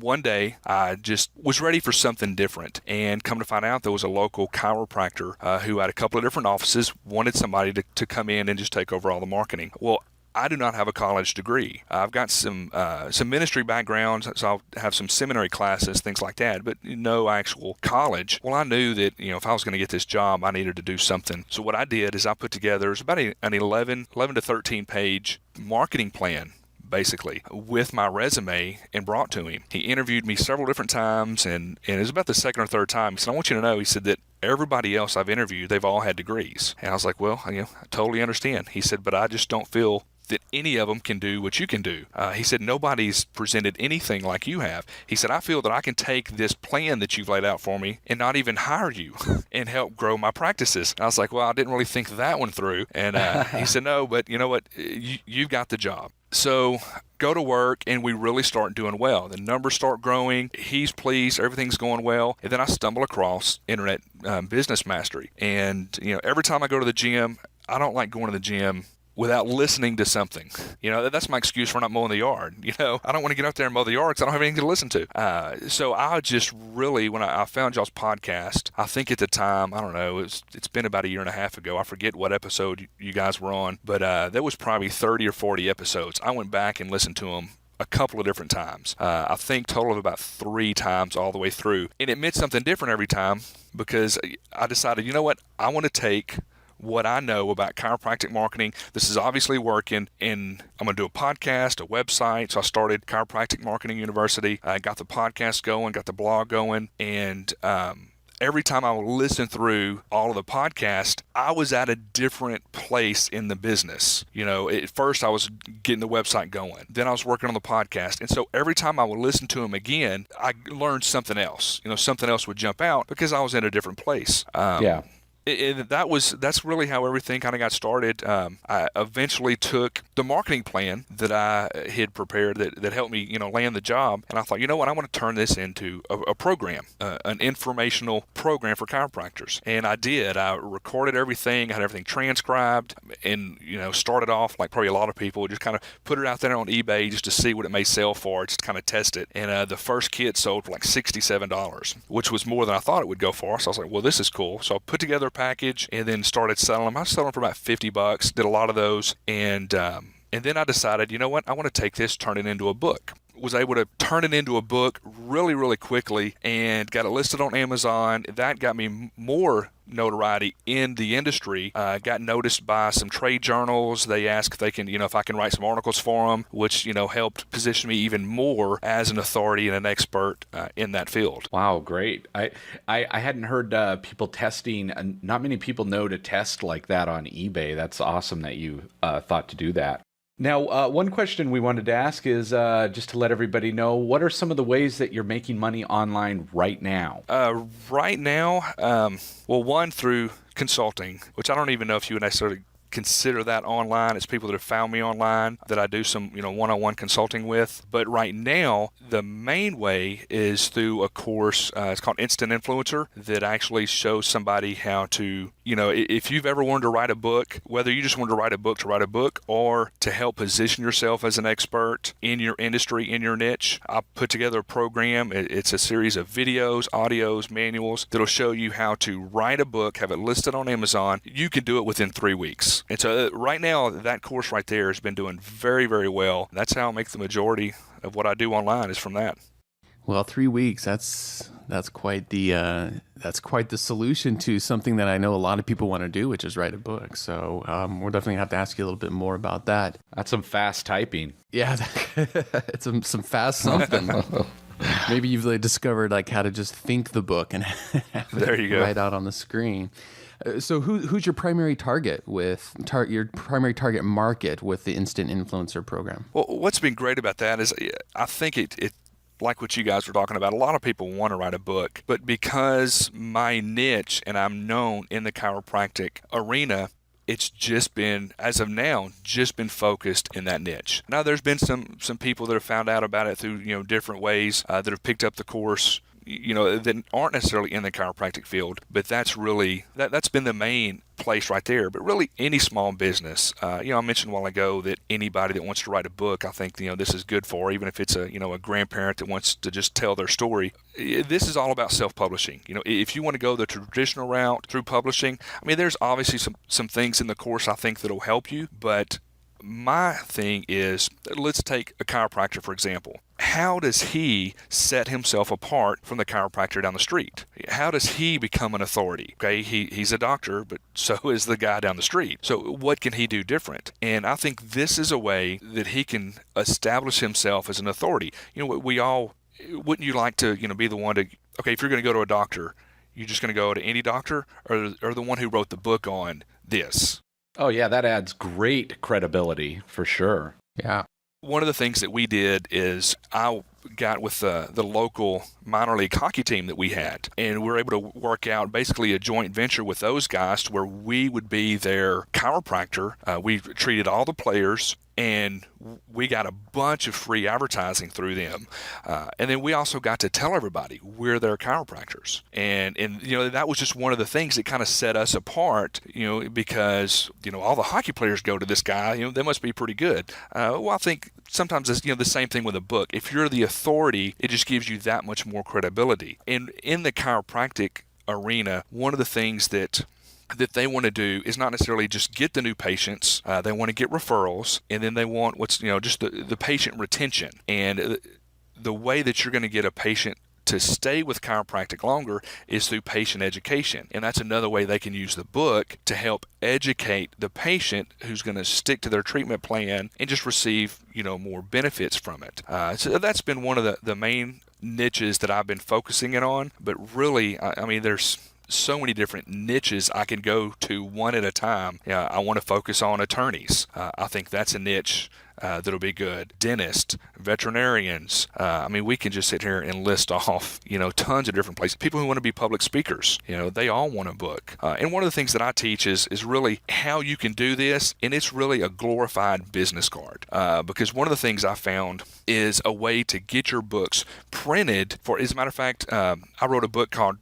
one day I just was ready for something different, and come to find out there was a local chiropractor who had a couple of different offices, wanted somebody to come in and just take over all the marketing. Well, I do not have a college degree. I've got some ministry backgrounds, so I'll have some seminary classes, things like that, but no actual college. Well, I knew that if I was going to get this job, I needed to do something. So what I did is I put together, it's about an 11 to 13 page marketing plan, basically, with my resume, and brought to him. He interviewed me several different times, and it was about the second or third time. He said, I want you to know, he said, that everybody else I've interviewed, they've all had degrees. And I was like, well, I totally understand. He said, but I just don't feel that any of them can do what you can do. He said, nobody's presented anything like you have. He said, I feel that I can take this plan that you've laid out for me and not even hire you and help grow my practices. And I was like, well, I didn't really think that one through. And he said, no, but you know what? You've got the job. So go to work, and we really start doing well. The numbers start growing. He's pleased. Everything's going well. And then I stumble across Internet Business Mastery. And, every time I go to the gym, I don't like going to the gym without listening to something. That's my excuse for not mowing the yard. I don't want to get out there and mow the yard because I don't have anything to listen to. So I just really, when I found y'all's podcast, I think at the time, I don't know, it's been about a year and a half ago. I forget what episode you guys were on, but there was probably 30 or 40 episodes. I went back and listened to them a couple of different times. I think total of about 3 times all the way through. And it meant something different every time, because I decided, I want to take what I know about chiropractic marketing. This is obviously working, and I'm going to do a podcast, a website. So I started Chiropractic Marketing University. I got the podcast going, got the blog going, and every time I would listen through all of the podcasts, I was at a different place in the business. At first I was getting the website going. Then I was working on the podcast. And so every time I would listen to them again, I learned something else. Something else would jump out because I was in a different place. That's really how everything kind of got started. I eventually took the marketing plan that I had prepared that helped me, land the job, and I thought, I want to turn this into a program, an informational program for chiropractors. And I did. I recorded everything, I had everything transcribed, and started off like probably a lot of people, just kind of put it out there on eBay just to see what it may sell for, just to kind of test it. And the first kit sold for like $67, which was more than I thought it would go for. So I was like, well, this is cool. So I put together package and then started selling them. I was selling them for about $50, did a lot of those, and then I decided, I want to take this, turn it into a book. Was able to turn it into a book really, really quickly, and got it listed on Amazon. That got me more notoriety in the industry. Got noticed by some trade journals. They asked if they can, if I can write some articles for them, which, helped position me even more as an authority and an expert in that field. Wow, great. I hadn't heard people testing, and not many people know to test like that on eBay. That's awesome that you thought to do that. Now, one question we wanted to ask is just to let everybody know, what are some of the ways that you're making money online right now? Right now, one, through consulting, which I don't even know if you would necessarily consider that online. It's people that have found me online that I do some, one-on-one consulting with. But right now, the main way is through a course. It's called Instant Influencer, that actually shows somebody how to, if you've ever wanted to write a book, whether you just wanted to write a book, or to help position yourself as an expert in your industry, in your niche, I put together a program. It's a series of videos, audios, manuals that'll show you how to write a book, have it listed on Amazon. You can do it within 3 weeks. And so right now, that course right there has been doing very, very well. That's how I make the majority of what I do online, is from that. Well, 3 weeks, that's quite the solution to something that I know a lot of people want to do, which is write a book. So we're definitely going to have to ask you a little bit more about that. That's some fast typing. Yeah, it's some fast something. Maybe you've really discovered how to just think the book and have there you go. Right out on the screen. So who's your primary target your primary target market with the Instant Influencer program? Well, what's been great about that is I think it like what you guys were talking about, a lot of people want to write a book, but because my niche and I'm known in the chiropractic arena, it's just been, as of now, focused in that niche. Now, there's been some people that have found out about it through different ways, that have picked up the course, that aren't necessarily in the chiropractic field, but that's been the main place right there. But really, any small business, I mentioned a while ago that anybody that wants to write a book, I think this is good for, even if it's a grandparent that wants to just tell their story. This is all about self-publishing. If you want to go the traditional route through publishing, I mean, there's obviously some things in the course I think that'll help you, but my thing is, let's take a chiropractor, for example. How does he set himself apart from the chiropractor down the street? How does he become an authority? Okay, he's a doctor, but so is the guy down the street. So what can he do different? And I think this is a way that he can establish himself as an authority. We all, wouldn't you like to, be the one to, okay, if you're going to go to a doctor, you're just going to go to any doctor, or the one who wrote the book on this? Oh, yeah, that adds great credibility for sure. Yeah. One of the things that we did is I got with the local minor league hockey team that we had, and we were able to work out basically a joint venture with those guys to where we would be their chiropractor. We treated all the players, and we got a bunch of free advertising through them. And then we also got to tell everybody we're their chiropractors. And that was just one of the things that kind of set us apart, because, all the hockey players go to this guy, they must be pretty good. Well, I think sometimes it's, the same thing with a book. If you're the authority, it just gives you that much more credibility. And in the chiropractic arena, one of the things that they want to do is not necessarily just get the new patients. They want to get referrals, and then they want just the patient retention. And the way that you're going to get a patient to stay with chiropractic longer is through patient education. And that's another way they can use the book to help educate the patient who's going to stick to their treatment plan and just receive, more benefits from it. So that's been one of the main niches that I've been focusing in on. But really, I mean, there's so many different niches I can go to one at a time. I want to focus on attorneys. I think that's a niche that'll be good. Dentists, veterinarians. I mean, we can just sit here and list off, tons of different places. People who want to be public speakers, they all want a book. And one of the things that I teach is really how you can do this, and it's really a glorified business card. Because one of the things I found is a way to get your books printed for, as a matter of fact, I wrote a book called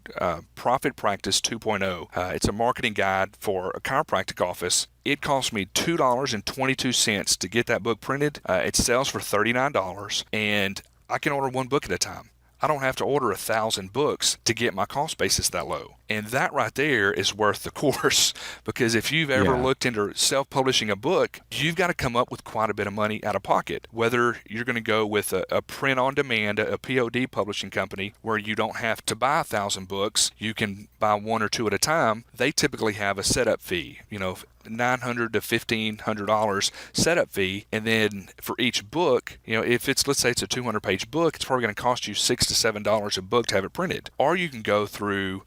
Profit Practice 2.0. It's a marketing guide for a chiropractic office. It cost me $2.22 to get that book printed. It sells for $39, and I can order one book at a time. I don't have to order 1,000 books to get my cost basis that low. And that right there is worth the course, because if you've ever looked into self-publishing a book, you've got to come up with quite a bit of money out of pocket. Whether you're going to go with a print-on-demand, a POD publishing company, where you don't have to buy 1,000 books, you can buy one or two at a time. They typically have a setup fee, $900 to $1,500 setup fee, and then for each book, if it's, let's say it's a 200-page book, it's probably going to cost you $6 to $7 a book to have it printed. Or you can go through,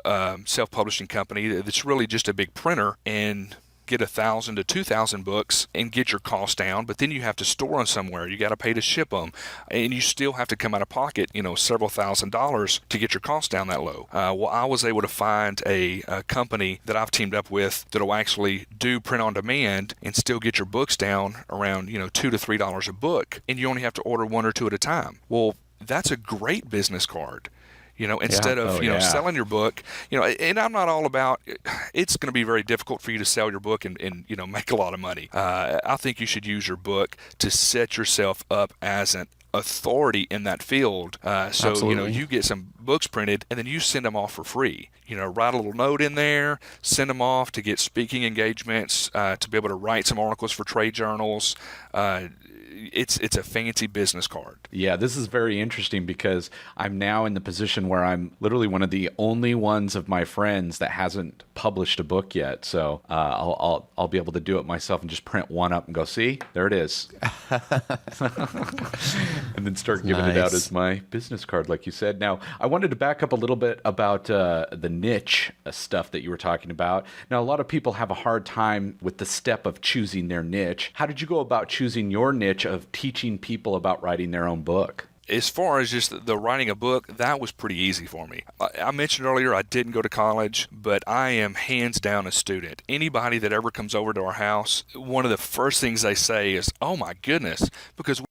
a self-publishing company that's really just a big printer and get 1,000 to 2,000 books and get your cost down, but then you have to store them somewhere. You got to pay to ship them, and you still have to come out of pocket, several $1,000s to get your cost down that low. Well, I was able to find a company that I've teamed up with that will actually do print on demand and still get your books down around, $2 to $3 a book, and you only have to order one or two at a time. Well, that's a great business card. Instead of, selling your book, and I'm not all about, it's going to be very difficult for you to sell your book and make a lot of money. I think you should use your book to set yourself up as an authority in that field. So, you get some books printed and then you send them off for free. Write a little note in there, send them off to get speaking engagements, to be able to write some articles for trade journals. It's a fancy business card. Yeah, this is very interesting because I'm now in the position where I'm literally one of the only ones of my friends that hasn't published a book yet. So I'll be able to do it myself and just print one up and go, see, there it is. And then start giving it out as my business card, like you said. Now, I wanted to back up a little bit about the niche stuff that you were talking about. Now, a lot of people have a hard time with the step of choosing their niche. How did you go about choosing your niche of teaching people about writing their own book? As far as just the writing a book, that was pretty easy for me. I mentioned earlier I didn't go to college, but I am hands down a student. Anybody that ever comes over to our house, one of the first things they say is, "Oh my goodness," because